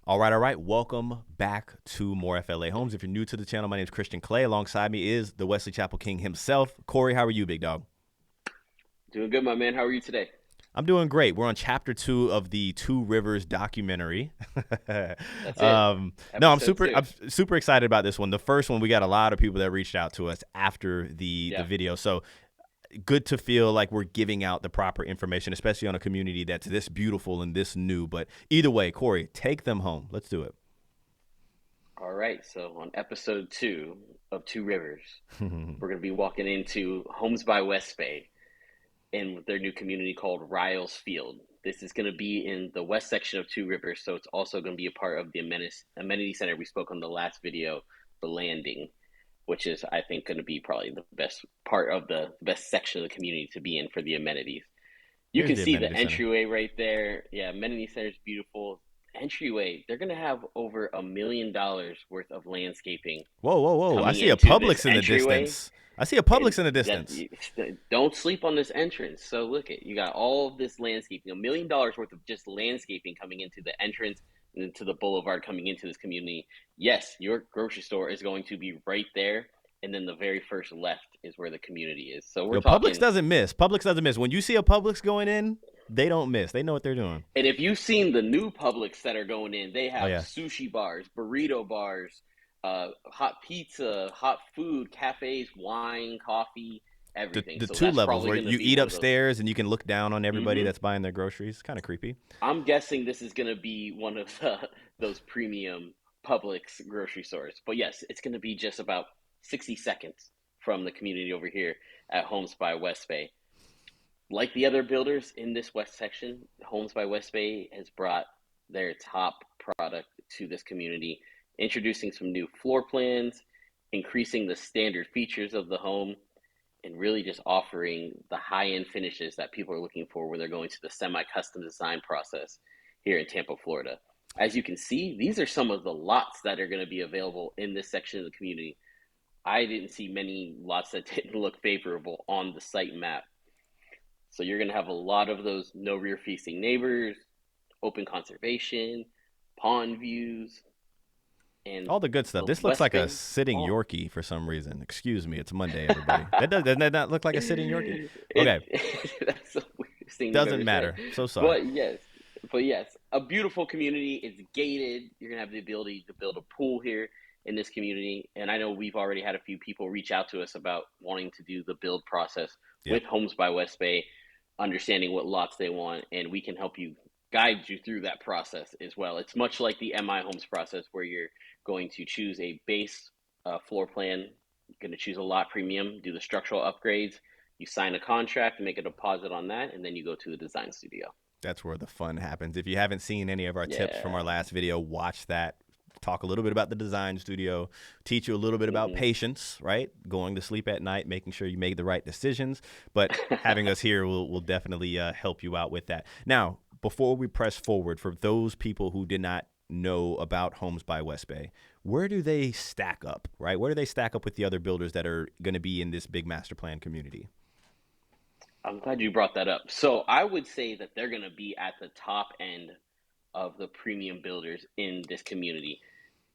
All right, all right. Welcome back to More FLA Homes. If you're new to the channel, my name is Christian Clay. Alongside me is the Wesley Chapel King himself. Corey, how are you, big dog? Doing good, my man. How are you today? I'm doing great. We're on chapter 2 of the Two Rivers documentary. That's it. No, I'm Episode super two. I'm super excited about this one. The first one, we got a lot of people that reached out to us after the Yeah. video. So good to feel like we're giving out the proper information, especially on a community that's this beautiful and this new. But either way, Corey, take them home. Let's do it. All right. So on episode 2 of Two Rivers, we're going to be walking into Homes by WestBay in their new community called Ryals Field. This is going to be in the west section of Two Rivers, so it's also going to be a part of the amenity center we spoke on the last video, the landing, which is, I think, going to be probably the best part of the best section of the community to be in for the amenities. You Here's can the see the amenity center. entryway right there. Yeah, amenity center is beautiful. Entryway, they're gonna have over $1 million worth of landscaping Whoa, whoa, whoa. I coming see a into this Publix in the entryway, distance. I see a and Publix in the that distance. don't sleep on this entrance. So look at you got all of this landscaping, $1 million worth of just landscaping coming into the entrance and into the boulevard coming into this community. Yes, your grocery store is going to be right there, and then the very first left is where the community is. So we're Yo, Publix talking. doesn't miss. Publix doesn't miss. When you see a Publix going in, they don't miss. They know what they're doing. And if you've seen the new Publix that are going in, they Oh have yeah. sushi bars, burrito bars, hot pizza, hot food, cafes, wine, coffee, The everything. the So two that's levels probably where going to you be eat one of those. upstairs and you can look down on everybody Hmm. that's buying their groceries. Kind of creepy. I'm guessing this is going to be one of those premium Publix grocery stores. But yes, it's going to be just about 60 seconds from the community over here at Homes by West Bay. Like the other builders in this west section, Homes by West Bay has brought their top product to this community, introducing some new floor plans, increasing the standard features of the home, and really just offering the high end finishes that people are looking for when they're going to the semi custom design process here in Tampa, Florida. As you can see, these are some of the lots that are going to be available in this section of the community. I didn't see many lots that didn't look favorable on the site map. So you're going to have a lot of those no rear facing neighbors, open conservation, pond views, and All the good stuff. the This looks West like a Bay sitting Farm. Yorkie for some reason. Excuse me, it's Monday, everybody. Doesn't that not look like a sitting Yorkie? Okay, That's the weirdest thing you've doesn't ever said. matter. So sorry. But yes, but yes, a beautiful community. It's gated. You're gonna have the ability to build a pool here in this community. And I know we've already had a few people reach out to us about wanting to do the build process Yep. with Homes by West Bay, understanding what lots they want, and we can help you guide you through that process as well. It's much like the MI Homes process where you're going to choose a base floor plan, you're going to choose a lot premium, do the structural upgrades, you sign a contract, make a deposit on that, and then you go to the design studio. That's where the fun happens. If you haven't seen any of our tips from our Yeah. last video, watch that. Talk a little bit about the design studio, teach you a little bit about Mm-hmm. patience, right? Going to sleep at night, making sure you make the right decisions. But having us here will definitely help you out with that. Now, before we press forward, for those people who did not know about Homes by West Bay, where do they stack up, right? Where do they stack up with the other builders that are going to be in this big master plan community? I'm glad you brought that up. So I would say that they're going to be at the top end of the premium builders in this community.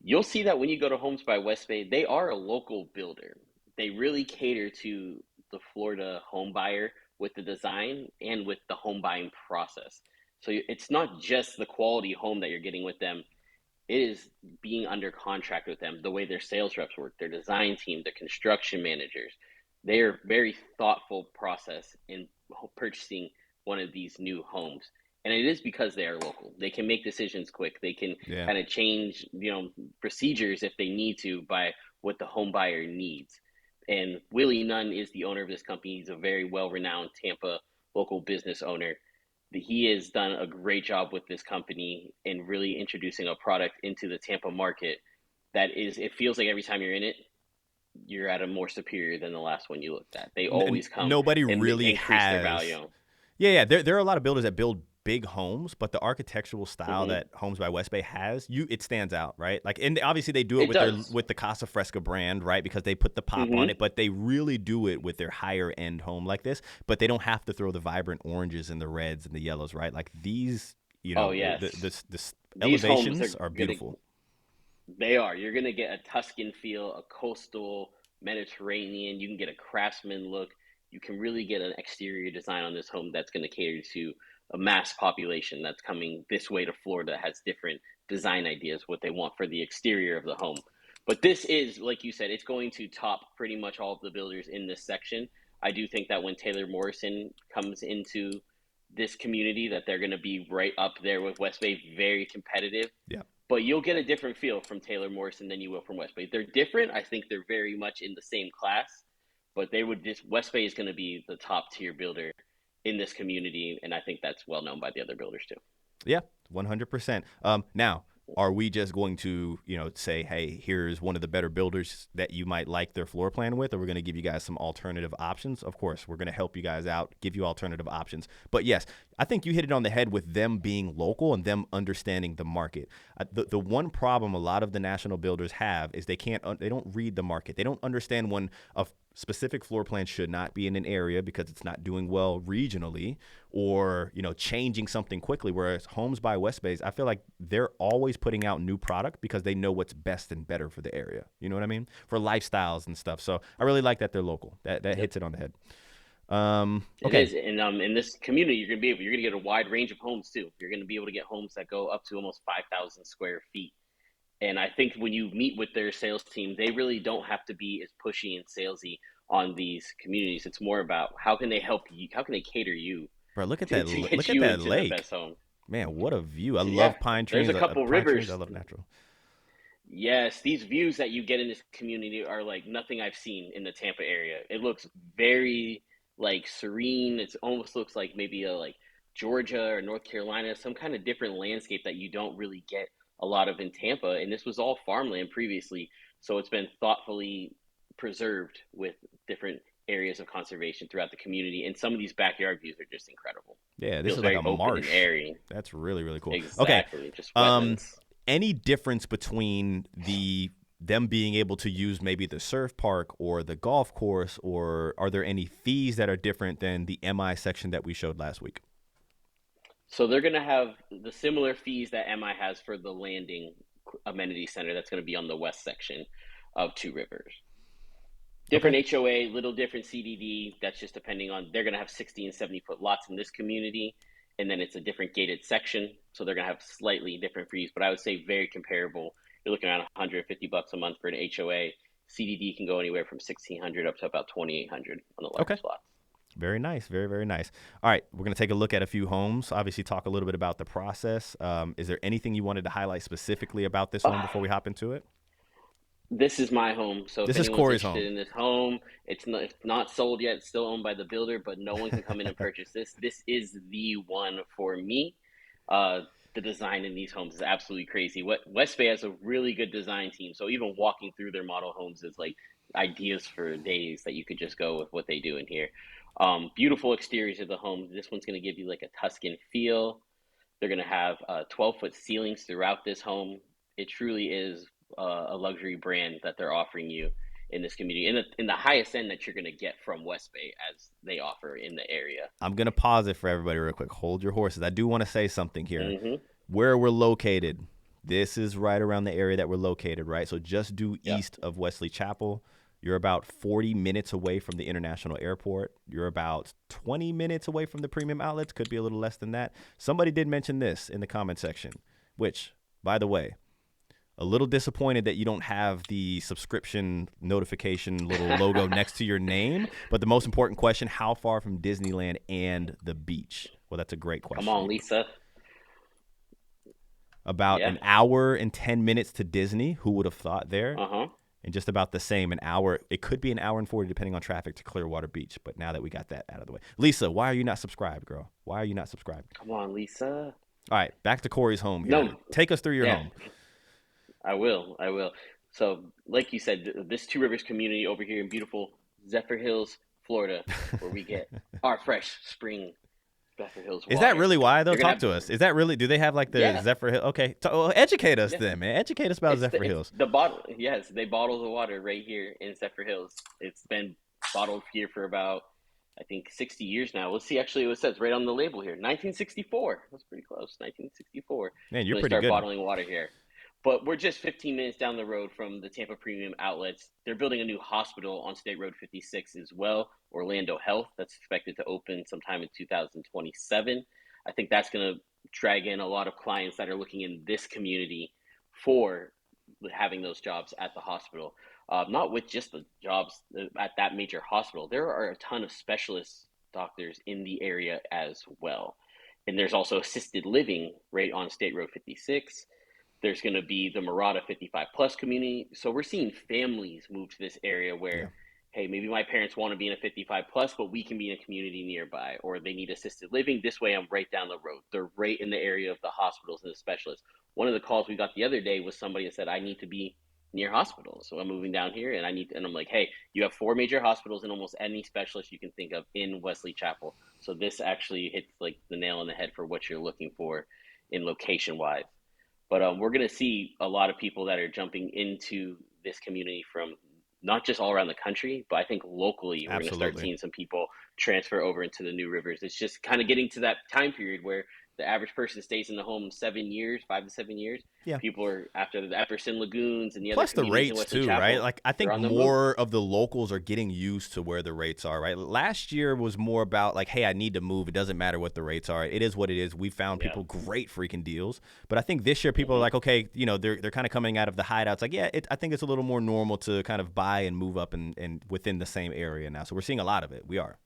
You'll see that when you go to Homes by West Bay, they are a local builder. They really cater to the Florida home buyer with the design and with the home buying process. So it's not just the quality home that you're getting with them, it is being under contract with them, the way their sales reps work, their design team, their construction managers. They are very thoughtful process in purchasing one of these new homes. And it is because they are local. They can make decisions quick. They can Yeah. kind of change, procedures if they need to by what the home buyer needs. And Willie Nunn is the owner of this company. He's a very well-renowned Tampa local business owner. He has done a great job with this company in really introducing a product into the Tampa market that is, it feels like every time you're in it, you're at a more superior than the last one you looked at. They always come Nobody and really increase their has. value. Yeah, yeah. There are a lot of builders that build big homes, but the architectural style Hmm. that Homes by West Bay has, it stands out, right? Like, and obviously they do it It with their does. with the Casa Fresca brand, right? Because they put the pop on Hmm. it, but they really do it with their higher end home like this. But they don't have to throw the vibrant oranges and the reds and the yellows, right? Like these, Oh, yes. this These homes Elevations are beautiful. You're gonna get a Tuscan feel, a coastal Mediterranean. You can get a craftsman look. You can really get an exterior design on this home that's gonna cater to a mass population that's coming this way to Florida that has different design ideas, what they want for the exterior of the home. But this is, like you said, it's going to top pretty much all of the builders in this section. I do think that when Taylor Morrison comes into this community, that they're going to be right up there with WestBay, very competitive. Yeah. But you'll get a different feel from Taylor Morrison than you will from WestBay. They're different. I think they're very much in the same class, but WestBay is going to be the top tier builder in this community, and I think that's well known by the other builders too. Yeah, 100%. Now, are we just going to, say, hey, here's one of the better builders that you might like their floor plan with, or we're going to give you guys some alternative options? Of course, we're going to help you guys out, give you alternative options. But yes, I think you hit it on the head with them being local and them understanding the market. The one problem a lot of the national builders have is they don't read the market. They don't understand when a specific floor plan should not be in an area because it's not doing well regionally, or changing something quickly. Whereas Homes by WestBay, I feel like they're always putting out new product because they know what's best and better for the area. You know what I mean? For lifestyles and stuff. So I really like that they're local. That hits it on the head. Okay. It is, and in this community, you're gonna get a wide range of homes too. You're gonna be able to get homes that go up to almost 5,000 square feet. And I think when you meet with their sales team, they really don't have to be as pushy and salesy on these communities. It's more about how can they help you, how can they cater you. Bro, look at to that! get Look at you that into lake, the best home. man. What a view! I love pine trees. There's a couple pine rivers. Trees, I love natural. Yes, these views that you get in this community are like nothing I've seen in the Tampa area. It looks very like serene. It almost looks like maybe a like Georgia or North Carolina, some kind of different landscape that you don't really get a lot of in Tampa. And this was all farmland previously, so it's been thoughtfully preserved with different areas of conservation throughout the community. And some of these backyard views are just incredible. Yeah, this is like a marsh. And airy. That's really, really cool. Exactly. Okay. Just wetlands. Any difference between them being able to use maybe the surf park or the golf course, or are there any fees that are different than the MI section that we showed last week? So they're going to have the similar fees that MI has for the landing amenity center that's going to be on the west section of Two Rivers. Different HOA, little different CDD. That's just depending on, they're going to have 60 and 70-foot lots in this community, and then it's a different gated section. So they're going to have slightly different fees, but I would say very comparable. You're looking at $150 a month for an HOA. CDD can go anywhere from $1,600 up to about $2,800 on the largest lots. Very nice. Very, very nice. All right. We're going to take a look at a few homes, obviously talk a little bit about the process. Is there anything you wanted to highlight specifically about this home before we hop into it? This is my home. So this if is anyone's Corey's interested home. in this home, it's not sold yet. It's still owned by the builder, but no one can come in and purchase this. This is the one for me. The design in these homes is absolutely crazy. WestBay has a really good design team. So even walking through their model homes is like ideas for days that you could just go with what they do in here. Beautiful exteriors of the home. This one's going to give you like a Tuscan feel. They're going to have 12-foot ceilings throughout this home. It truly is a luxury brand that they're offering you in this community, in the highest end that you're going to get from WestBay as they offer in the area. I'm going to pause it for everybody real quick. Hold your horses. I do want to say something here. Mm-hmm. Where we're located, this is right around the area that we're located, right? So just due east of Wesley Chapel. You're about 40 minutes away from the international airport. You're about 20 minutes away from the premium outlets. Could be a little less than that. Somebody did mention this in the comment section, which, by the way, a little disappointed that you don't have the subscription notification little logo next to your name. But the most important question, how far from Disneyland and the beach? Well, that's a great question. Come on, Lisa. About an hour and 10 minutes to Disney. Who would have thought there? Uh-huh. And just about the same, an hour. It could be an hour and 40 depending on traffic to Clearwater Beach. But now that we got that out of the way. Lisa, why are you not subscribed, girl? Why are you not subscribed? Come on, Lisa. All right, back to Corey's home here. No. Take us through your home. I will. So, like you said, this Two Rivers community over here in beautiful Zephyrhills, Florida, where we get our fresh spring Zephyrhills water. Is that really why, though? Talk to us. Is that really, do they have like the Zephyrhills? Okay, educate us then, man. Educate us about Zephyrhills. The bottle, yes, they bottle the water right here in Zephyrhills. It's been bottled here for about I think 60 years now. Let's see actually what it says right on the label here. 1964. That's pretty close. 1964 Man, you're when they pretty start good. bottling water here. But we're just 15 minutes down the road from the Tampa Premium Outlets. They're building a new hospital on State Road 56 as well, Orlando Health. That's expected to open sometime in 2027. I think that's going to drag in a lot of clients that are looking in this community for having those jobs at the hospital. Not with just the jobs at that major hospital. There are a ton of specialist doctors in the area as well. And there's also assisted living right on State Road 56. There's going to be the Murata 55 plus community. So we're seeing families move to this area where, Yeah. hey, maybe my parents want to be in a 55 plus, but we can be in a community nearby, or they need assisted living. This way, I'm right down the road. They're right in the area of the hospitals and the specialists. One of the calls we got the other day was somebody that said, I need to be near hospitals. So I'm moving down here and I'm like, hey, you have 4 major hospitals and almost any specialist you can think of in Wesley Chapel. So this actually hits like the nail on the head for what you're looking for in location wise. But we're going to see a lot of people that are jumping into this community from not just all around the country, but I think locally we're going to start Absolutely. seeing some people transfer over into the new rivers. It's just kind of getting to that time period where the average person stays in the home 7 years, 5 to 7 years. Yeah. People are after the Epperson Lagoons and the other Plus the communities in rates Wesley too, right? Chapel. Like I They're think on the move. more of the locals are getting used to where the rates are, right? Last year was more about like, hey, I need to move. It doesn't matter what the rates are. It is what it is. We found Yeah. people great freaking deals. But I think this year people are Mm-hmm. like, okay, they're kind of coming out of the hideouts. Like, yeah, I think it's a little more normal to kind of buy and move up and within the same area now. So we're seeing a lot of it. We are.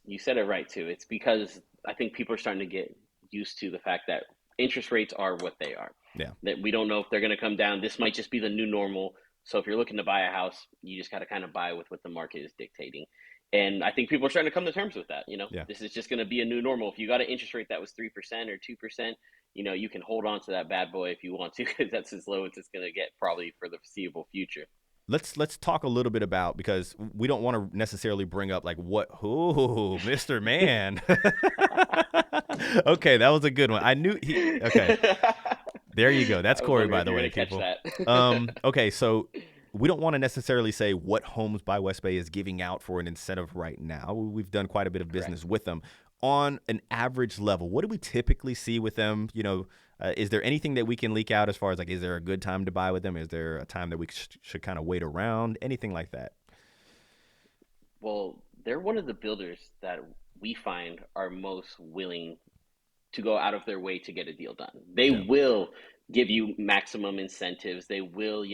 You said it right too. It's because I think people are starting to get used to the fact that interest rates are what they are. Yeah. That we don't know if they're going to come down. This might just be the new normal. So if you're looking to buy a house, you just got to kind of buy with what the market is dictating. And I think people are starting to come to terms with that. Yeah. This is just going to be a new normal. If you got an interest rate that was 3% or 2%, you can hold on to that bad boy if you want to, because that's as low as it's going to get probably for the foreseeable future. Let's talk a little bit about, because we don't want to necessarily bring up like what who Mr. Man. Okay, that was a good one. I knew he okay. There you go. That's I was Corey, wondering by if the you're way, going to catch people. that. Okay, so we don't want to necessarily say what Homes by West Bay is giving out for an incentive right now. We've done quite a bit of Correct. business with them. On an average level, what do we typically see with them? Is there anything that we can leak out as far as like, is there a good time to buy with them? Is there a time that we should kind of wait around? Anything like that? Well, they're one of the builders that we find are most willing to go out of their way to get a deal done. They Yeah, will give you maximum incentives. They will,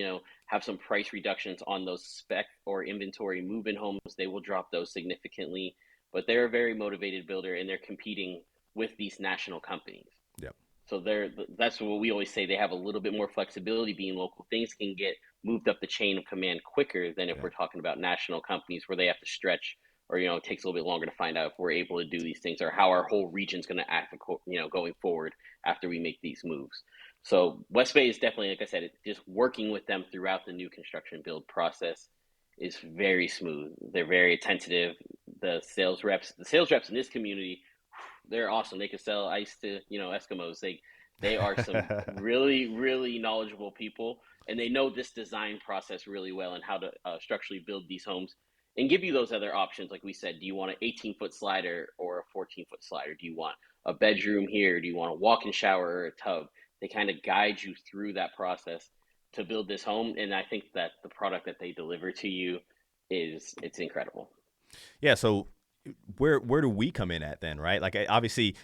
have some price reductions on those spec or inventory move-in homes. They will drop those significantly, but they're a very motivated builder and they're competing with these national companies. yeah, So that's what we always say. They have a little bit more flexibility being local. Things can get moved up the chain of command quicker than if yeah. we're talking about national companies where they have to stretch, or it takes a little bit longer to find out if we're able to do these things or how our whole region's going to act, going forward after we make these moves. So West Bay is definitely, like I said, just working with them throughout the new construction build process is very smooth. They're very attentive. The sales reps in this community, they're awesome. They can sell ice to Eskimos. They are some really really knowledgeable people, and they know this design process really well and how to structurally build these homes and give you those other options. Like we said, do you want an 18-foot slider or a 14-foot slider? Do you want a bedroom here? Do you want a walk-in shower or a tub? They kind of guide you through that process to build this home, and I think that the product that they deliver to you it's incredible. Yeah. So where do we come in at then, right? Like obviously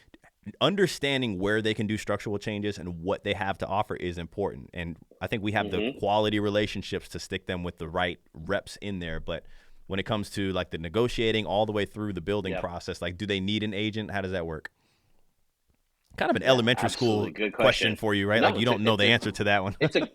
understanding where they can do structural changes and what they have to offer is important. And I think we have the Mm-hmm. quality relationships to stick them with the right reps in there. But when it comes to like the negotiating all the way through the building Yep. process, like do they need an agent? How does that work? Kind of an Yeah, elementary school absolutely. Good question question. for you, right? Like No, you don't know the answer to that one. it's a,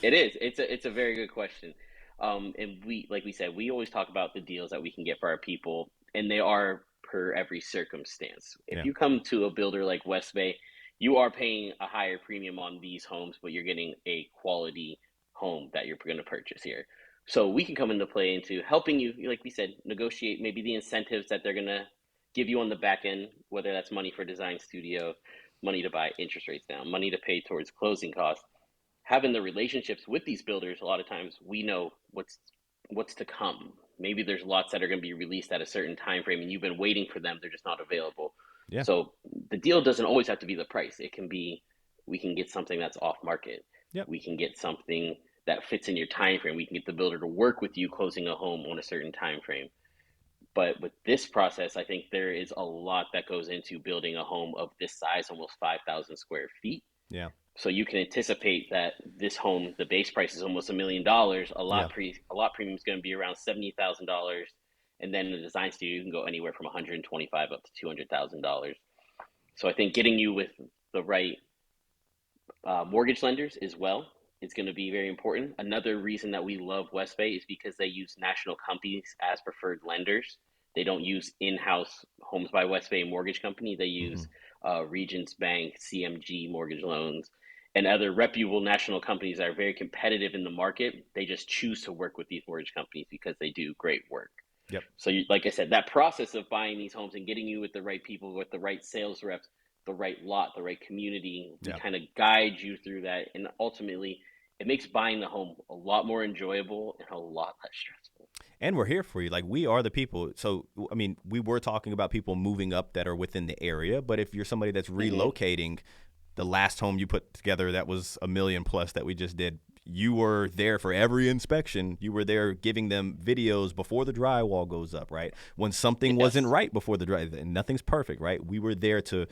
it is. It's a very good question. And like we said, we always talk about the deals that we can get for our people, and they are per every circumstance. If Yeah. you come to a builder like West Bay, you are paying a higher premium on these homes, but you're getting a quality home that you're going to purchase here. So we can come into play into helping you, like we said, negotiate maybe the incentives that they're going to give you on the back end, whether that's money for design studio, money to buy interest rates down, money to pay towards closing costs. Having the relationships with these builders, a lot of times we know what's to come. Maybe there's lots that are going to be released at a certain time frame and you've been waiting for them, they're just not available. Yeah. So the deal doesn't always have to be the price. It can be, we can get something that's off market. Yep. We can get something that fits in your time frame. We can get the builder to work with you closing a home on a certain time frame. But with this process, I think there is a lot that goes into building a home of this size, almost 5,000 square feet. Yeah. So you can anticipate that this home, the base price is almost $1 million. Yeah. A lot premium is going to be around $70,000, and then the design studio you can go anywhere from 125 up to $200,000. So I think getting you with the right mortgage lenders as well is going to be very important. Another reason that we love WestBay is because they use national companies as preferred lenders. They don't use in-house Homes by WestBay mortgage company. They use Regions Bank, CMG mortgage loans, and other reputable national companies that are very competitive in the market. They just choose to work with these mortgage companies because they do great work. Yep. So, like I said, that process of buying these homes and getting you with the right people, with the right sales reps, the right lot, the right community, we kind of guide you through that. And ultimately, it makes buying the home a lot more enjoyable and a lot less stressful. And we're here for you. Like, we are the people. So, I mean, we were talking about people moving up that are within the area. But if you're somebody that's relocating, the last home you put together that was $1 million plus that we just did, you were there for every inspection. You were there giving them videos before the drywall goes up, right? When something wasn't right before the drywall, and nothing's perfect, right? We were there to,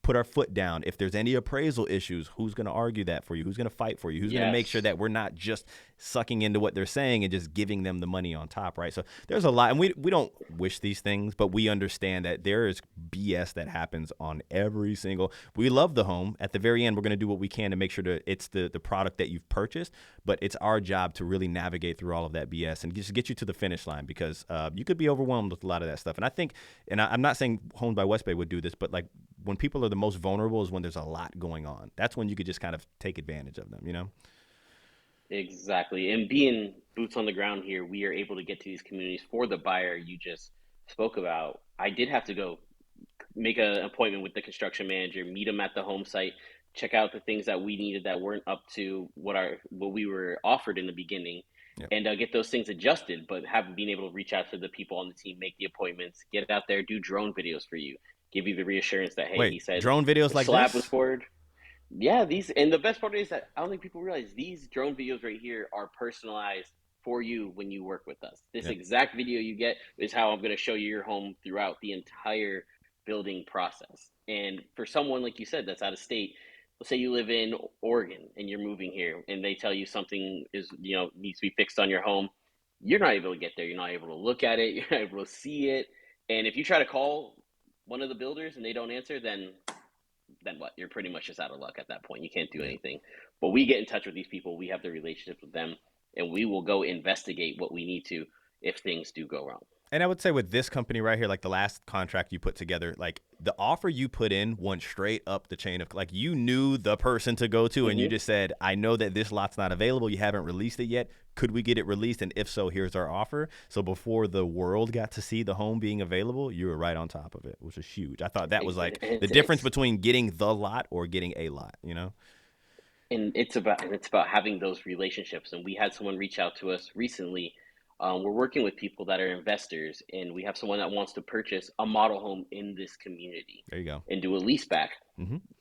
put our foot down. If there's any appraisal issues, who's going to argue that for you? Who's going to fight for you? Who's going to make sure that we're not just sucking into what they're saying and just giving them the money on top, right? So there's a lot, and we don't wish these things, but we understand that there is BS that happens on every single. We love the home. At the very end, we're going to do what we can to make sure that it's the product that you've purchased, but it's our job to really navigate through all of that BS and just get you to the finish line, because you could be overwhelmed with a lot of that stuff. And I think, and I'm not saying Homes by WestBay would do this, but like when people are the most vulnerable is when there's a lot going on. That's when you could just kind of take advantage of them, Exactly. And being boots on the ground here, we are able to get to these communities for the buyer you just spoke about. I did have to go make an appointment with the construction manager, meet him at the home site, check out the things that we needed that weren't up to what we were offered in the beginning, and get those things adjusted. But being able to reach out to the people on the team, make the appointments, get out there, do drone videos for you, give you the reassurance that, hey, he said drone videos the like slab this was poured. Yeah, and the best part is that I don't think people realize these drone videos right here are personalized for you when you work with us. This exact video you get is how I'm going to show you your home throughout the entire building process. And for someone, like you said, that's out of state, let's say you live in Oregon and you're moving here and they tell you something needs to be fixed on your home, you're not able to get there. You're not able to look at it. You're not able to see it. And if you try to call one of the builders and they don't answer, then what? You're pretty much just out of luck at that point. You can't do anything. But we get in touch with these people. We have the relationship with them, and we will go investigate what we need to if things do go wrong. And I would say with this company right here, like the last contract you put together, like the offer you put in went straight up the chain of, like, you knew the person to go to and you just said, I know that this lot's not available. You haven't released it yet. Could we get it released? And if so, here's our offer. So before the world got to see the home being available, you were right on top of it, which is huge. I thought that was like the difference between getting the lot or getting a lot, And it's about having those relationships. And we had someone reach out to us recently. We're working with people that are investors, and we have someone that wants to purchase a model home in this community. There you go. And do a lease back.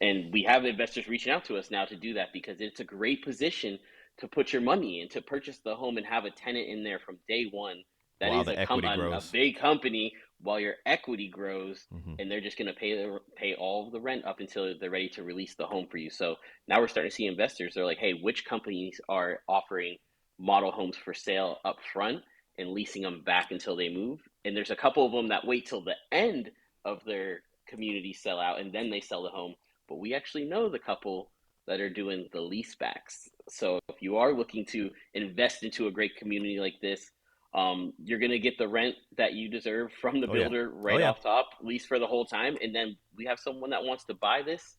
And we have investors reaching out to us now to do that because it's a great position to put your money in, to purchase the home and have a tenant in there from day one. That While is a big company while your equity grows, and they're just going to pay all of the rent up until they're ready to release the home for you. So now we're starting to see investors. They're like, hey, which companies are offering model homes for sale up front and leasing them back until they move? And there's a couple of them that wait till the end of their community sell out and then they sell the home. But we actually know the couple that are doing the lease backs. So if you are looking to invest into a great community like this, you're going to get the rent that you deserve from the builder off top, lease for the whole time. And then we have someone that wants to buy this,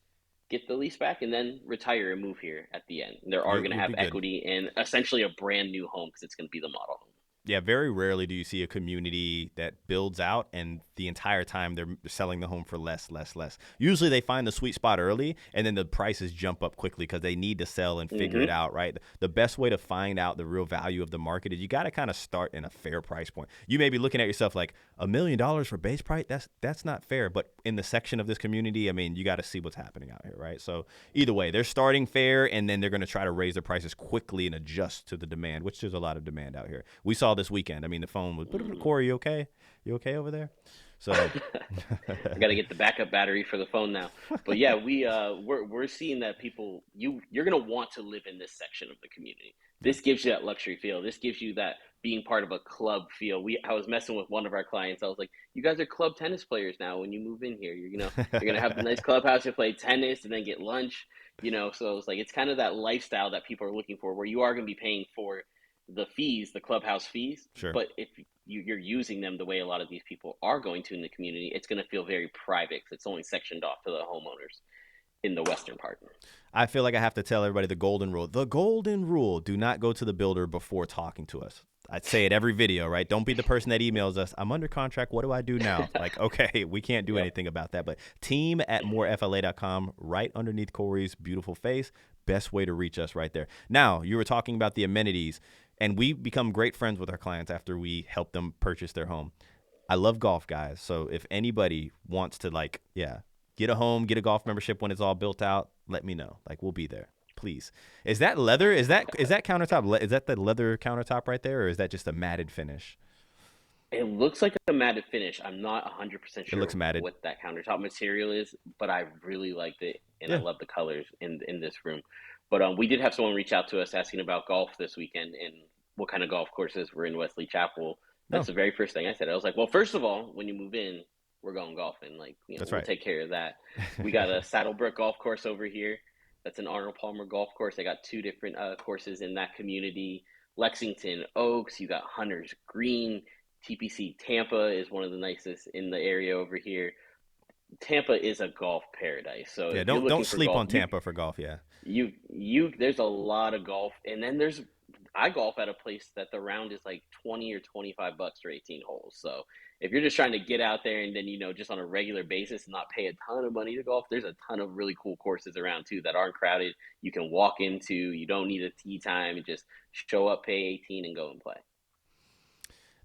get the lease back, and then retire and move here at the end. And they are going to have equity in essentially a brand new home because it's going to be the model home. Yeah, very rarely do you see a community that builds out and the entire time they're selling the home for less, less, less. Usually they find the sweet spot early and then the prices jump up quickly because they need to sell and figure it Mm-hmm. out, right? The best way to find out the real value of the market is you got to kind of start in a fair price point. You may be looking at yourself like $1 million for base price. That's not fair. But in the section of this community, I mean, you got to see what's happening out here, right? So either way, they're starting fair and then they're going to try to raise their prices quickly and adjust to the demand, which there's a lot of demand out here. We saw this weekend. I mean, the phone was, Corey, you okay? You okay over there? So, I got to get the backup battery for the phone now. But yeah, we're seeing that you're gonna want to live in this section of the community. yeah. This gives you that luxury feel. This gives you that being part of a club feel. I was messing with one of our clients. I was like, "You guys are club tennis players now. When you move in here, you're gonna have the nice clubhouse to play tennis and then get lunch. So it's like it's kind of that lifestyle that people are looking for, where you are gonna be paying for the fees, the clubhouse fees, Sure. but if you're using them the way a lot of these people are going to in the community, it's going to feel very private because it's only sectioned off to the homeowners in the western part. I feel like I have to tell everybody the golden rule. The golden rule: do not go to the builder before talking to us. I'd say it every video, right? Don't be the person that emails us, I'm under contract. What do I do now? Like, okay, we can't do Yep. anything about that. But team@morefla.com, right underneath Corey's beautiful face. Best way to reach us right there. Now, you were talking about the amenities, and we become great friends with our clients after we help them purchase their home. I love golf, guys. So if anybody wants to, like, yeah, get a home, get a golf membership when it's all built out, let me know. Like, we'll be there. Please. Is that leather? Is that countertop? Is that the leather countertop right there, or is that just a matted finish? It looks like a matted finish. I'm not 100% It looks sure matted. what that countertop material is, but I really liked it, and I Yeah. love the colors in this room. But we did have someone reach out to us asking about golf this weekend and what kind of golf courses were in Wesley Chapel. That's No, the very first thing I said. I was like, well, first of all, when you move in, we're going golfing. Like, that's we'll right. take care of that. We got a Saddlebrook golf course over here. That's an Arnold Palmer golf course. They got two different courses in that community. Lexington Oaks. You got Hunter's Green. TPC Tampa is one of the nicest in the area over here. Tampa is a golf paradise. So Yeah. if you're Don't looking for sleep golf, on Tampa for golf. Yeah. there's a lot of golf, and then I golf at a place that the round is like 20 or $25 for 18 holes. So if you're just trying to get out there and then just on a regular basis and not pay a ton of money to golf, there's a ton of really cool courses around too that aren't crowded. You can walk into. You don't need a tee time, and just show up, pay 18, and go and play.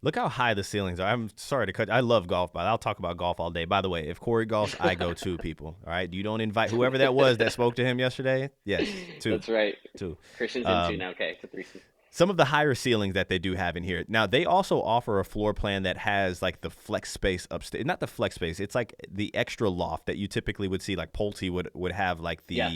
Look how high the ceilings are. I'm sorry to cut. I love golf, but I'll talk about golf all day. By the way, if Corey golfs, I go too, people. All right. You don't invite whoever that was that spoke to him yesterday. Yes. Two. That's right. Two. Christian's in two Um, now. Okay, it's a threesome. some of the higher ceilings that they do have in here. Now, they also offer a floor plan that has like the flex space upstairs. Not the flex space. It's like the extra loft that you typically would see, like Pulte would have, like Yeah,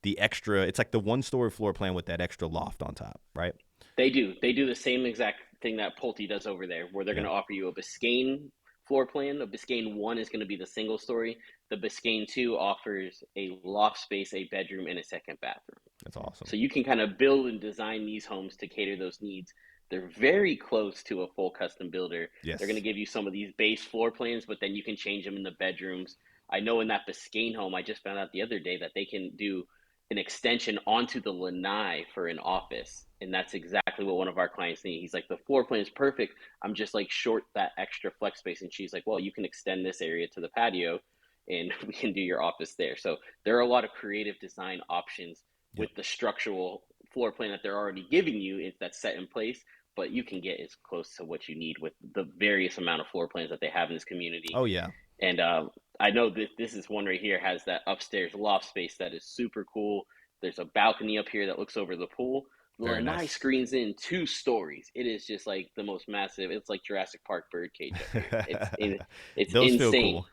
the extra. It's like the 1 story floor plan with that extra loft on top, right? they do. They do the same exact thing that Pulte does over there, where they're going Yeah. to offer you a Biscayne floor plan. A Biscayne 1 is going to be the single story. The Biscayne 2 offers a loft space, a bedroom, and a second bathroom. That's awesome. So you can kind of build and design these homes to cater those needs. They're very close to a full custom builder. They're going to Yes. give you some of these base floor plans, but then you can change them in the bedrooms. I know in that Biscayne home, I just found out the other day that they can do an extension onto the lanai for an office. And that's exactly what one of our clients need. He's like, the floor plan is perfect. I'm just like short that extra flex space. And she's like, well, you can extend this area to the patio and we can do your office there. So there are a lot of creative design options Yep. with the structural floor plan that they're already giving you that's set in place, but you can get as close to what you need with the various amount of floor plans that they have in this community. Oh yeah. And I know this is one right here has that upstairs loft space that is super cool. There's a balcony up here that looks over the pool. The Very lanai nice. screens in 2 stories. It is just like the most massive. It's like Jurassic Park birdcage up here. It's Those feel insane. cool.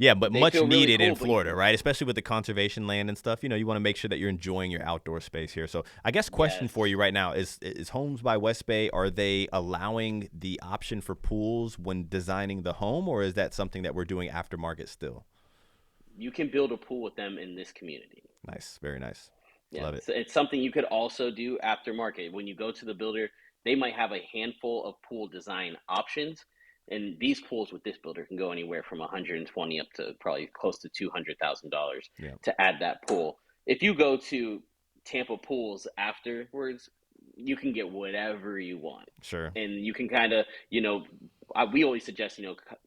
Yeah, but They much feel really needed in cool, but you Florida, can. right? Especially with the conservation land and stuff. You want to make sure that you're enjoying your outdoor space here. So I guess question Yes. for you right now is Homes by WestBay, are they allowing the option for pools when designing the home, or is that something that we're doing aftermarket still? You can build a pool with them in this community. Nice. Very nice. Yeah, Love it. so it's something you could also do aftermarket. When you go to the builder, they might have a handful of pool design options, and these pools with this builder can go anywhere from 120 up to probably close to $200,000 Yeah. to add that pool. If you go to Tampa Pools afterwards, you can get whatever you want. Sure. And you can kind of, we always suggest,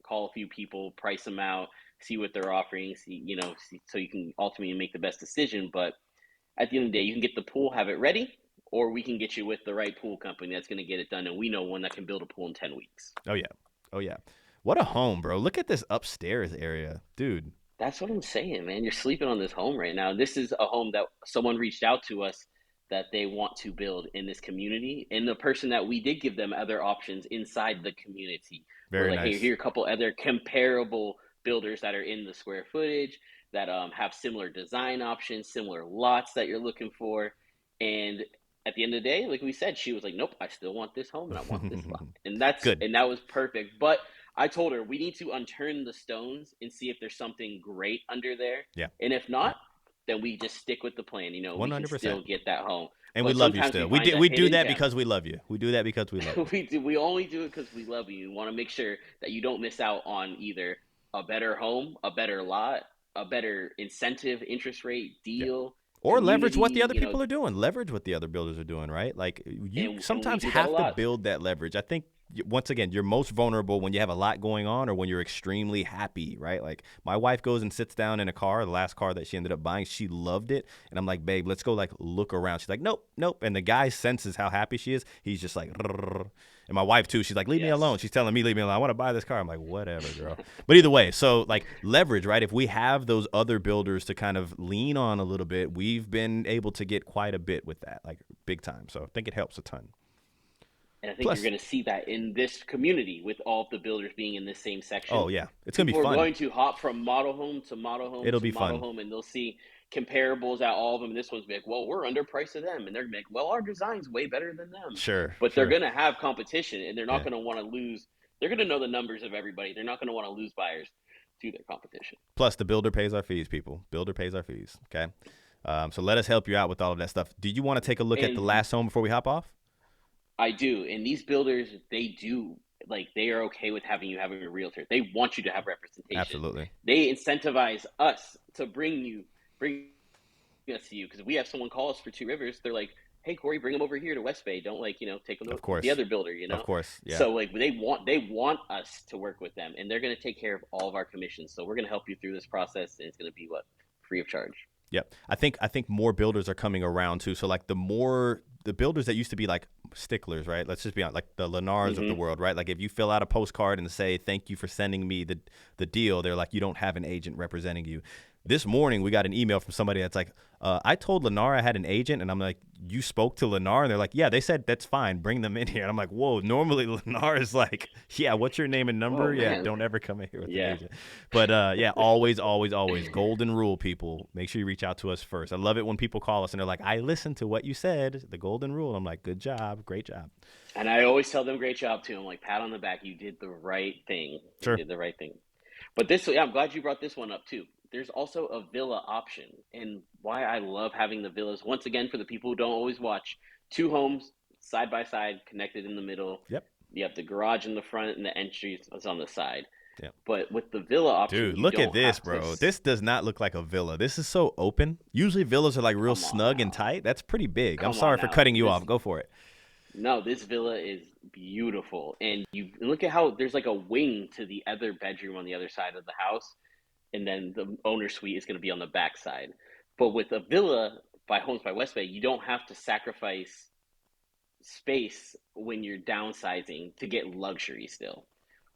call a few people, price them out, see what they're offering, so you can ultimately make the best decision. But at the end of the day, you can get the pool, have it ready, or we can get you with the right pool company that's going to get it done. And we know one that can build a pool in 10 weeks. Oh yeah. Oh yeah. What a home, bro. Look at this upstairs area, dude. That's what I'm saying, man. You're sleeping on this home right now. This is a home that someone reached out to us that they want to build in this community. And the person that we did give them other options inside the community. We're Very like, hey, nice. here are a couple other comparable builders that are in the square footage that have similar design options, similar lots that you're looking for. And at the end of the day, like we said, she was like, nope, I still want this home and I want this lot. And Good. that was perfect. But I told her we need to unturn the stones and see if there's something great under there. Yeah. And if not, then we just stick with the plan. We can 100%. still get that home. And we But love you sometimes we still. We find do a we do hidden that gem. because we love you. We do that because we love you. We only do it because we love you. We want to make sure that you don't miss out on either a better home, a better lot, a better incentive, interest rate, Yeah. deal, Or leverage what the community, other people are doing. Leverage what the other builders are doing, right? Like you and sometimes we got a have to lot. build that leverage. I think once again, you're most vulnerable when you have a lot going on or when you're extremely happy, right? Like my wife goes and sits down in a car, the last car that she ended up buying, she loved it. And I'm like, babe, let's go like look around. She's like, nope, nope. And the guy senses how happy she is. He's just like, rrr. And my wife too, she's like, leave me alone. Yes. She's telling me, leave me alone. I want to buy this car. I'm like, whatever, girl. But either way, so like leverage, right? If we have those other builders to kind of lean on a little bit, we've been able to get quite a bit with that, like big time. So I think it helps a ton. And I think you're Plus, going to see that in this community with all of the builders being in this same section. oh yeah, it's gonna be People are fun. going to hop from model home to model home It'll to be model fun. home, and they'll see comparables at all of them. And this one's like, well, we're underpriced to them. And they're like, well, our design's way better than them. Sure, But they're sure. going to have competition, and they're not Yeah. going to want to lose. They're going to know the numbers of everybody. They're not going to want to lose buyers to their competition. Plus, the builder pays our fees, people. Builder pays our fees. Okay. So let us help you out with all of that stuff. Do you want to take a look at the And last home before we hop off? I do. And these builders, they are okay with having you having a realtor. They want you to have representation. Absolutely. They incentivize us to bring us to you because we have someone call us for Two Rivers. They're like, hey Corey, bring them over here to WestBay. Don't take them Of to the course. other builder. Of course. Yeah. So like they want us to work with them, and they're going to take care of all of our commissions. So we're going to help you through this process, and it's going to be free of charge. Yep. I think more builders are coming around too. So like the builders that used to be like sticklers, right? Let's just be honest, like the Lennars of the world, right? Like if you fill out a postcard and say thank you for sending me the deal, they're like you don't have an agent representing you. This morning we got an email from somebody that's like, I told Lennar I had an agent, and I'm like, you spoke to Lennar, and they're like, yeah, they said that's fine, bring them in here. And I'm like, whoa, normally Lennar is like, yeah, what's your name and number? Whoa, Yeah, man. don't ever come in here with an Yeah. agent. But yeah, always, always, always, golden rule, people. Make sure you reach out to us first. I love it when people call us and they're like, I listened to what you said, the golden rule. I'm like, good job, great job. And I always tell them great job too. I'm like, pat on the back, you did the right thing. You Sure. did the right thing. But I'm glad you brought this one up too. There's also a villa option. And why I love having the villas, once again, for the people who don't always watch, two homes side by side, connected in the middle. Yep. You have the garage in the front and the entry is on the side. Yep. But with the villa option, Dude, you look at don't this, have bro. to. This does not look like a villa. This is so open. Usually villas are like real Come on snug and now. tight. That's pretty big. I'm Come sorry on for now. cutting you off. Go for it. No, this villa is beautiful. And you look at how there's like a wing to the other bedroom on the other side of the house. And then the owner suite is going to be on the back side. But with a villa by Homes by WestBay, you don't have to sacrifice space when you're downsizing to get luxury still.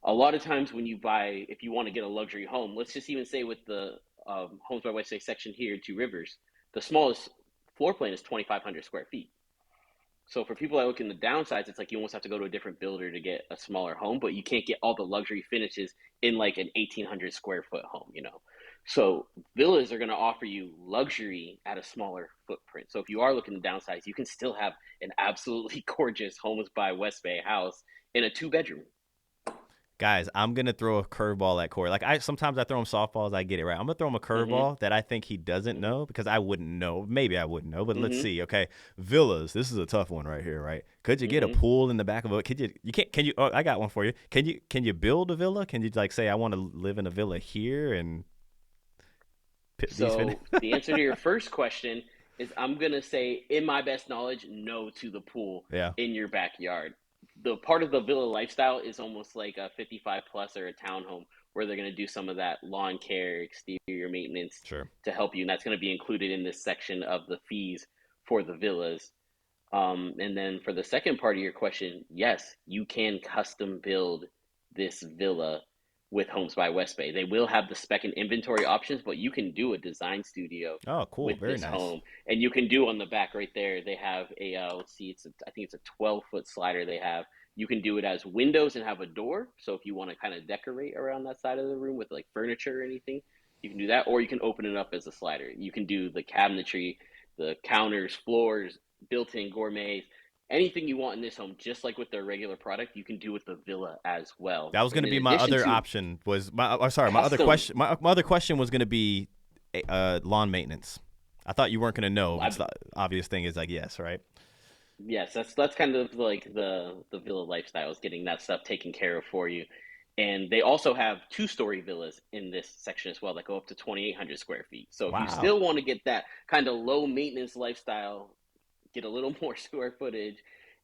A lot of times when you buy, if you want to get a luxury home, let's just even say with the Homes by WestBay section here, Two Rivers, the smallest floor plan is 2,500 square feet. So for people that look in the downsides, it's like you almost have to go to a different builder to get a smaller home, but you can't get all the luxury finishes in like an 1,800 square foot home. So villas are going to offer you luxury at a smaller footprint. So if you are looking to downsize, you can still have an absolutely gorgeous Homes by WestBay house in a 2-bedroom. Guys, I'm gonna throw a curveball at Corey. Like sometimes I throw him softballs, I get it right. I'm gonna throw him a curveball that I think he doesn't know because I wouldn't know. Maybe I wouldn't know, but let's see. Okay, villas. This is a tough one right here, right? Could you get a pool in the back of it? Could you? You can't. Can you? Oh, I got one for you. Can you build a villa? Can you like say I want to live in a villa here and So the answer to your first question is I'm gonna say, in my best knowledge, no to the pool Yeah, in your backyard. The part of the villa lifestyle is almost like a 55 plus or a townhome where they're gonna do some of that lawn care, exterior maintenance sure. to help you, and that's gonna be included in this section of the fees for the villas. And then for the second part of your question, yes, you can custom build this villa with Homes by WestBay. They will have the spec and inventory options, but you can do a design studio Oh, cool. with Very this nice. home, and you can do on the back right there. They have a let's see, I think it's a 12-foot slider. They have you can do it as windows and have a door. So if you want to kind of decorate around that side of the room with like furniture or anything, you can do that, or you can open it up as a slider. You can do the cabinetry, the counters, floors, built-in gourmets, anything you want in this home, just like with their regular product, you can do with the villa as well. That was going And to in be my addition other to option. Was my sorry, my other custom, question. My other question was going to be lawn maintenance. I thought you weren't going to know. It's I, the obvious thing is like yes, right? yes, that's kind of like the villa lifestyle is getting that stuff taken care of for you. And they also have two-story villas in this section as well that go up to 2,800 square feet. So if you Wow. still want to get that kind of low maintenance lifestyle, get a little more square footage,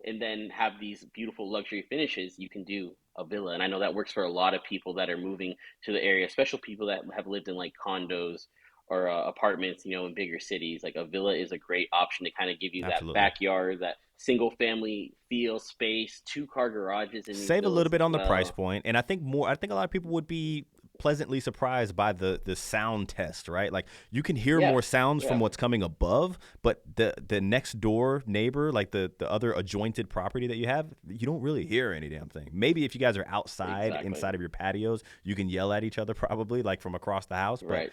and then have these beautiful luxury finishes, you can do a villa. And I know that works for a lot of people that are moving to the area, especially people that have lived in like condos or apartments, in bigger cities. Like a villa is a great option to kind of give you that Absolutely. backyard, that single family feel space, two-car garages in these Save a little villas bit as on the price well. point, and I think a lot of people would be pleasantly surprised by the sound test, right? Like you can hear Yeah, more sounds from yeah, what's coming above, but the next door neighbor, like the other adjointed property that you have, you don't really hear any damn thing. Maybe if you guys are outside exactly. inside of your patios, you can yell at each other probably like from across the house, but Right.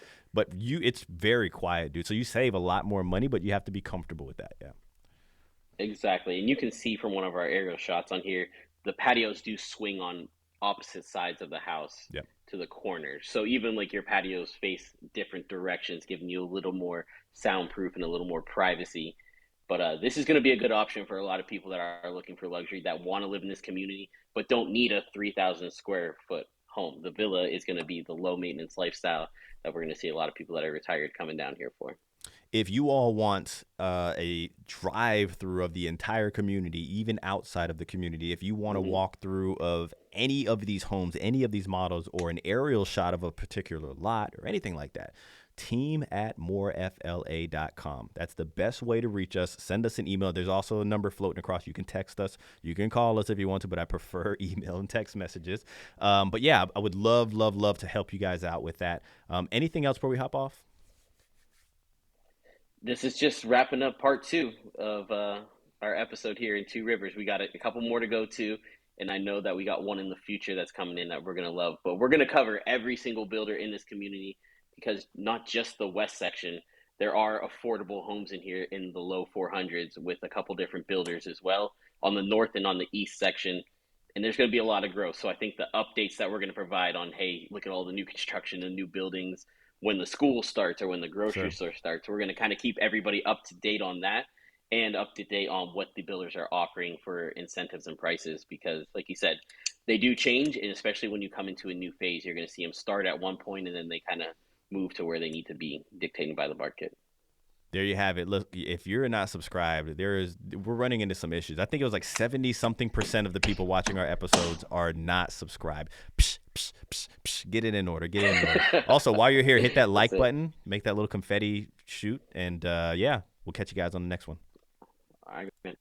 it's very quiet, dude. So you save a lot more money, but you have to be comfortable with that. Yeah. Exactly. And you can see from one of our aerial shots on here, the patios do swing on opposite sides of the house Yep. to the corners. So even like your patios face different directions, giving you a little more soundproof and a little more privacy. But this is going to be a good option for a lot of people that are looking for luxury, that want to live in this community, but don't need a 3,000 square foot home. The villa is going to be the low maintenance lifestyle that we're going to see a lot of people that are retired coming down here for. If you all want a drive through of the entire community, even outside of the community, if you want to Hmm. walk through of any of these homes, any of these models, or an aerial shot of a particular lot or anything like that, team@morefla.com. That's the best way to reach us. Send us an email. There's also a number floating across. You can text us. You can call us if you want to, but I prefer email and text messages. But yeah, I would love, love, love to help you guys out with that. Anything else before we hop off? This is just wrapping up part two of our episode here in Two Rivers. We got a couple more to go to, and I know that we got one in the future that's coming in that we're going to love. But we're going to cover every single builder in this community because not just the west section, there are affordable homes in here in the low 400s with a couple different builders as well on the north and on the east section. And there's going to be a lot of growth. So I think the updates that we're going to provide on, hey, look at all the new construction and new buildings when the school starts or when the grocery Sure. store starts. We're going to kind of keep everybody up to date on that and up to date on what the builders are offering for incentives and prices because, like you said, they do change. And especially when you come into a new phase, you're going to see them start at one point and then they kind of move to where they need to be dictated by the market. There you have it. Look, if you're not subscribed, we're running into some issues. I think it was like 70 something percent of the people watching our episodes are not subscribed. Psh, psh, psh, psh, get it in order. Get it in order. Also, while you're here, hit that That's like it. button, make that little confetti shoot, and yeah, we'll catch you guys on the next one. All right, man.